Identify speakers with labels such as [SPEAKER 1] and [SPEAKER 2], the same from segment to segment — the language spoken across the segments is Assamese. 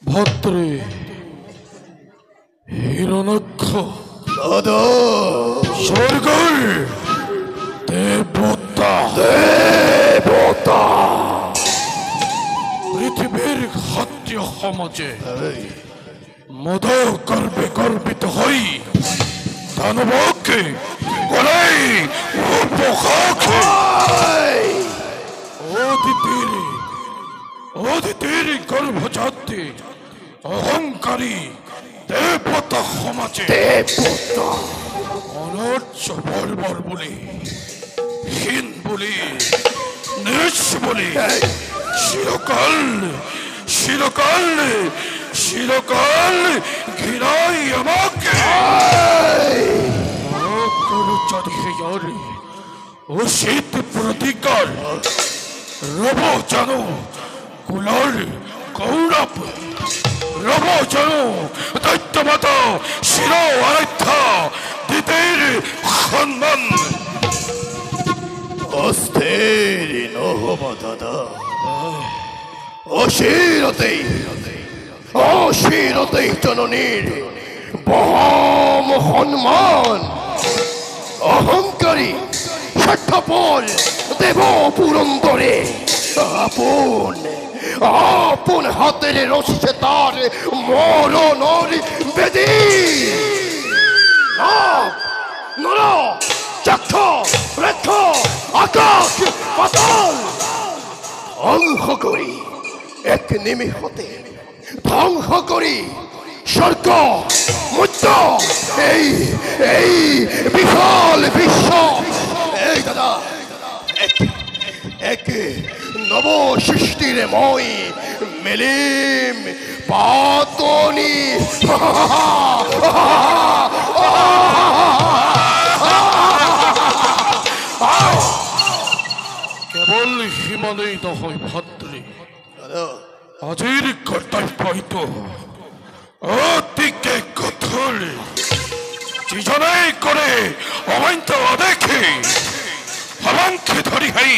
[SPEAKER 1] ভদ্রে হিরণক্ষ
[SPEAKER 2] দাদা
[SPEAKER 1] স্বর্গর দেবতা পৃথিবীর খাদ্য সমাজে মদ গর্বে গর্বিত হই দানবকে গলাই উপখাকে অদিতির গর্ভজাতে অহংকারী দেবতা সমাজে অনর্য বর্বর বলে হীন বলে নিঃস বলে চিরকাল ঘৃণাই আমাকে অসিত প্রতিকার রব জানো কুলার গৌরব রব জানো দৈত্যমাতা শির আরাধ্যা দিতের সম্মান
[SPEAKER 2] অস্থির নহব দাদা অশিরতেই জননীর বহম সম্মান অহংকারী স্বার্থপর দেব পুরন্দরে আপন হাতের রসে তার মরণর বেদি নর চক্ষ রেক্ষ আকাশ পাতাল ধ্বংস করি এক নিমিষতে ধ্বংস করি স্বর্গ মুক্ত এই বিশাল বিশ্ব এই দাদা এক নব সৃষ্টির মই মেলিম পাতনি
[SPEAKER 1] কেবল হিমালয় নহয় ভদ্রে আজির কর্তব্য হইতো অতিকে কঠোর যিজনাই করে অমান্ত অদেখে আমাকে ধরি হাই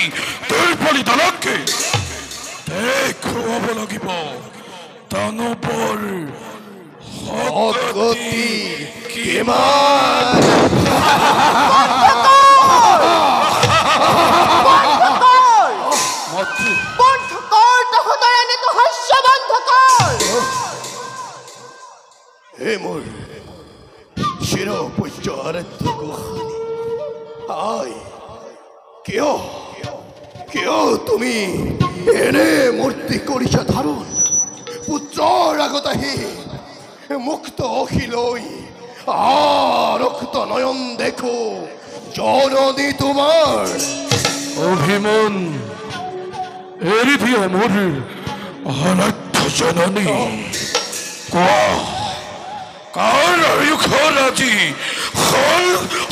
[SPEAKER 1] দুর্বলী দলকে দেখুৱাব লাগিব দানৱৰ
[SPEAKER 2] অগতি কিমান হে মোৰ চিৰ পূজ্য আৰাধ্য গোসানী আই কিয় তুমি এনে মূৰ্তি কৰিছা ধাৰণ পুত্ৰৰ আগত আহি মুক্ত অখি লৈ ৰক্ত নয়ন দেখো জননী তোমাৰ
[SPEAKER 1] অভিমান এৰি দিয়া মোৰ আৰাধ্য জননী কাৰ আয়ুষৰ আজি হ'ল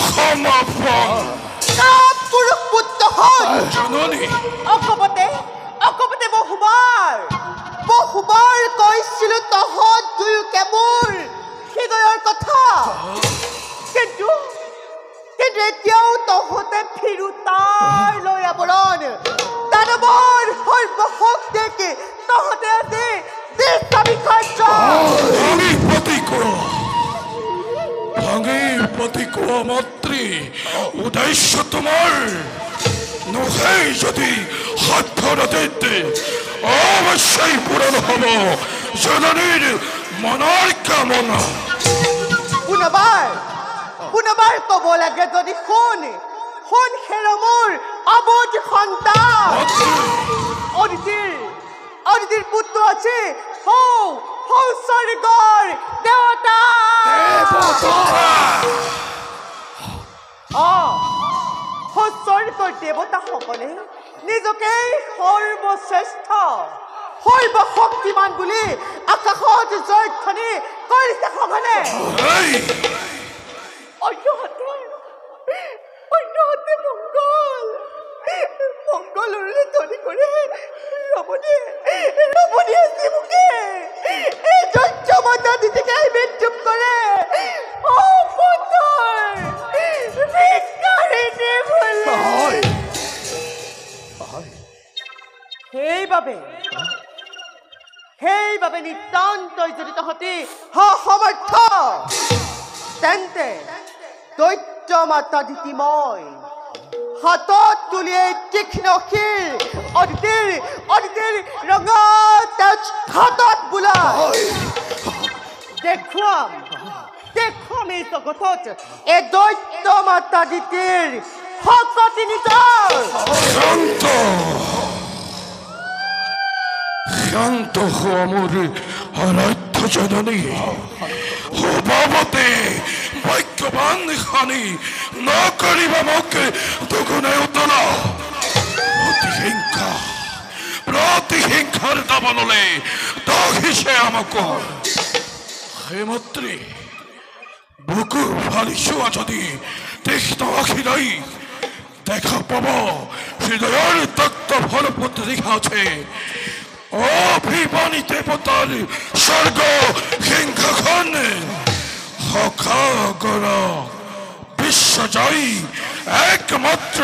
[SPEAKER 1] সমাপন
[SPEAKER 3] পুৰুষ পুত্ৰ
[SPEAKER 1] জননী
[SPEAKER 3] অকপতে বহুবাৰ কৈছিলো তহঁত দুয়ো কেৱল হৃদয়ৰ কথা কিন্তু এতিয়াও তহঁতে ফিৰোতাৰ লৈ আৱৰণ দানৱৰ সৰ্বশক্তিকে তহঁতে আজি
[SPEAKER 1] ভাঙিৰ প্ৰতিকোৱা মাতৃ উদ্দেশ্য তোমাৰ নহয় যদি সাধ্যতে অৱশ্যই পূৰণ হ'ব জননীৰ মনৰ কামনা
[SPEAKER 3] পুনবাৰ ক'ব লাগে যদি শুন হেৰ মোৰ অবধ সন্তান অদিতিৰ পুত্ৰ আছে স্বৰ্গৰ দেৱতা স্বৰ্গৰ দেৱতাসকলে নিজকে সৰ্বশ্ৰেষ্ঠ সৰ্বশক্তিমান বুলি আকাশত জয়ধ্বনি কৰিছে সঘনে অন্যহাতে মংগলৰে ধৰি কৰে ৰমণী আছে মুখে এই যজ্ঞমতা দিদিকে বিদ্যুৎ কৰে সেইবাবে নিতান্তই যদি তহঁতি সমৰ্থ তেন্তে দৈত্য মাতা দিতি মই হাতত তুলিয়াই তীক্ষ্ণ শিৰ অদিতিৰ ৰঙা তেজ হাতত বোলাই দেখুৱাম এই জগতত এই দৈত্য মাতা দিতিৰ শক্তি নিজৰ
[SPEAKER 1] শান্ত হোৱা মোৰ আৰাধ্য জননী সভাপতে ভাগ্যৱান খানি নকৰিবা মোক দুগুণে উতলা প্ৰতিহিংসাৰ দাবনলে দহিছে আমাক হেমত্ৰী বুকু ফালি চোৱা যদি তীক্ষ্ণ আখিলৈ দেখা পাব হৃদয়ৰ তত্ত্ব ফলপুত্ৰ দেখা আছে অভিমানী দেৱতাৰ স্বৰ্গ সিংহাসন সখাগৰ বিশ্বজয়ী একমাত্ৰ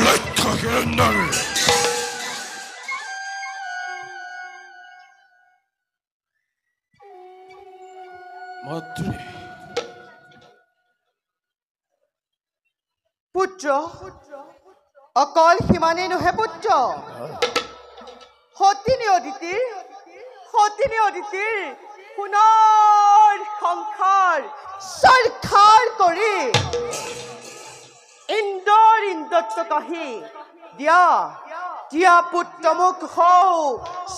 [SPEAKER 1] লক্ষ্য হিৰণ্যৰ মাতৃ
[SPEAKER 3] পুত্ৰ অকল সিমানেই নহয় পুত্ৰ সতিনী অদিতিৰ পুনৰ সংসাৰ চৰখাৰ কৰি ইন্দ্ৰত্ব কাহি দিয়া পুত্ৰ মোক হও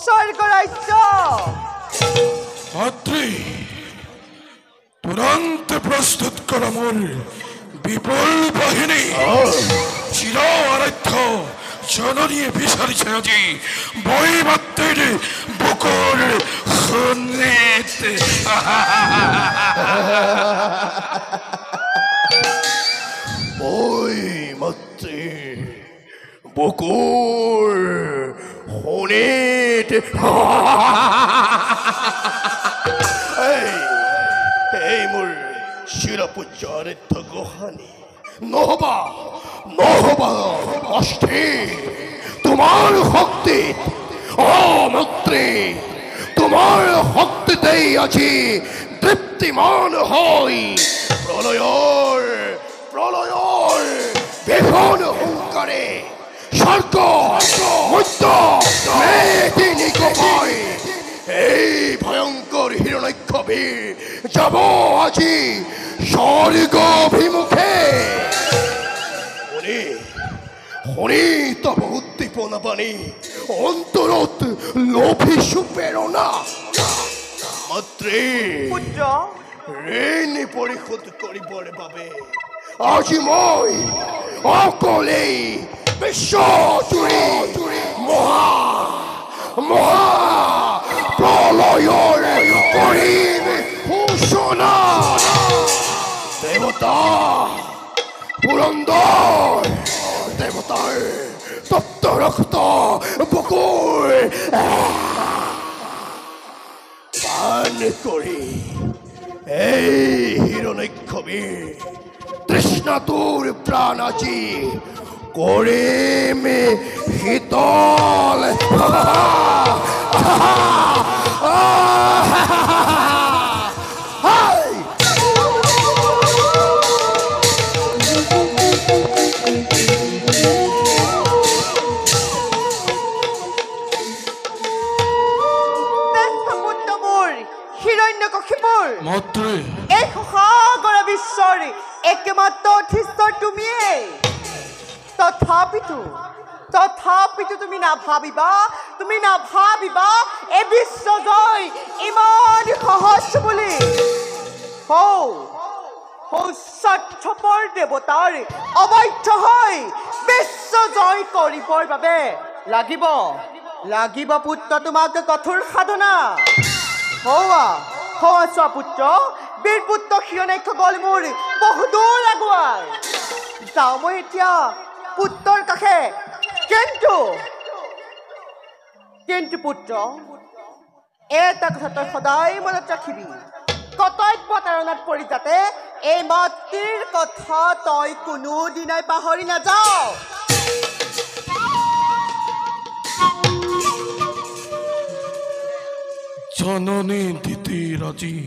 [SPEAKER 3] স্বৰ্গ ৰাজ্য
[SPEAKER 1] মাতৃ তুৰন্ত প্ৰস্তুত কৰা মোৰ বিপুল বাহিনী চিৰ আৰাধ্য জননীয়ে বিচাৰিছে আজি বৈ মাতৃৰ বুকুৰ খুনিত
[SPEAKER 2] বৈ মাতৃৰ বুকুৰ খুনিত এই মোৰ চিৰপূজ্য আৰাধ্য গোসানী নহবা অস্থিৰ তোমাৰ শক্তিত মাতৃ তোমাৰ শক্তিতেই আজি তৃপ্তিমান হৈ প্ৰলয়ৰ বিভন হুংকাৰে স্বৰ্গ মধ্য মেদিনী কপাই এই ভয়ংকৰ হিৰণ্যক্ষবীৰ যাব আজি স্বৰ্গ অভিমুখে শুনি তব উদ্দীপনা বাণী অন্তৰত লোভিছো প্ৰেৰণা মাতৃ ঋণ পৰিশোধ কৰিবৰ বাবে আজি মই অকলেই বিশ্বজুৰি মহা প্ৰলয়ৰ কৰিম সূচনা দেৱতা পুৰন্দৰ দেৱতাৰ তপ্ত ৰক্ত বুকুৰ পান কৰি এই হিৰণ্যক্ষমীৰ তৃষ্ণাটোৰ প্ৰাণ আজি কৰিম শীতল।
[SPEAKER 1] মাতৃ
[SPEAKER 3] এই সাগৰ বিশ্বৰ একমাত্ৰ অধীশ্বৰ তুমিয়েই। তথাপিতো তুমি নাভাবিবা এই বিশ্ব জয় ইমান সহজ বুলি। স্বাৰ্থপৰ দেৱতাৰ অবাধ্য হৈ বিশ্ব জয় কৰিবৰ বাবে লাগিব পুত্ৰ তোমাক কঠোৰ সাধনা। চোৱা পুত্ৰ, বীৰ পুত্ৰ হিৰণ্যাক্ষ গ'ল মোৰ বহুদূৰ আগুৱাই। যাওঁ মই এতিয়া পুত্ৰৰ কাষে, কিন্তু পুত্ৰ এটা কথা তই সদায় মনত ৰাখিবি, কৰ্তব্য তাৰণাত পৰি যাতে এই মাতৃৰ কথা তই কোনোদিনাই পাহৰি নাযাওঁ।
[SPEAKER 1] জননী দিতি ৰাজি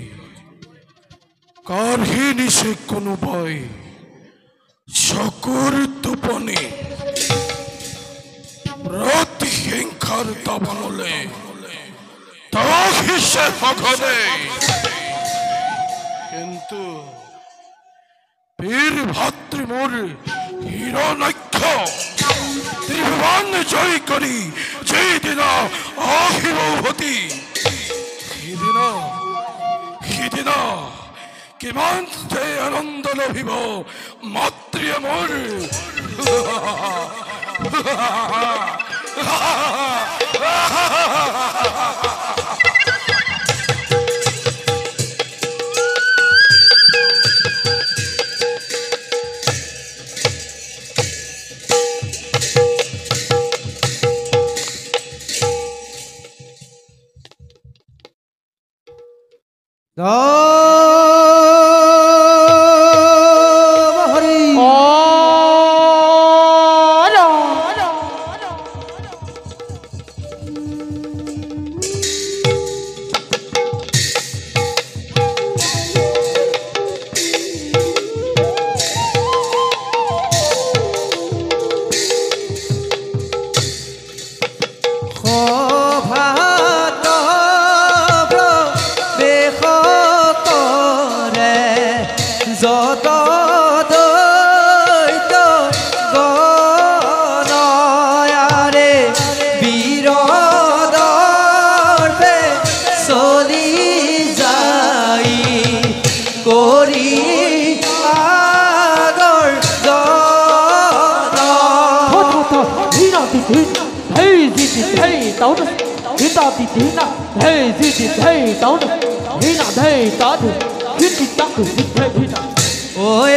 [SPEAKER 1] কাঢ়ি নিছে কোনোবাই চকুৰ টোপনি, প্ৰতিহিংসাৰ দাবানলে তাহিছে সঘনে। কিন্তু বীৰ ভাতৃ মোৰ হিৰণ্যাক্ষ ত্ৰিভুৱন জয় কৰি যিদিনা আহিব উভতি, সিদিনা কিমান যে আনন্দ লভিব মাতৃয়ে মোৰ।
[SPEAKER 4] Ôi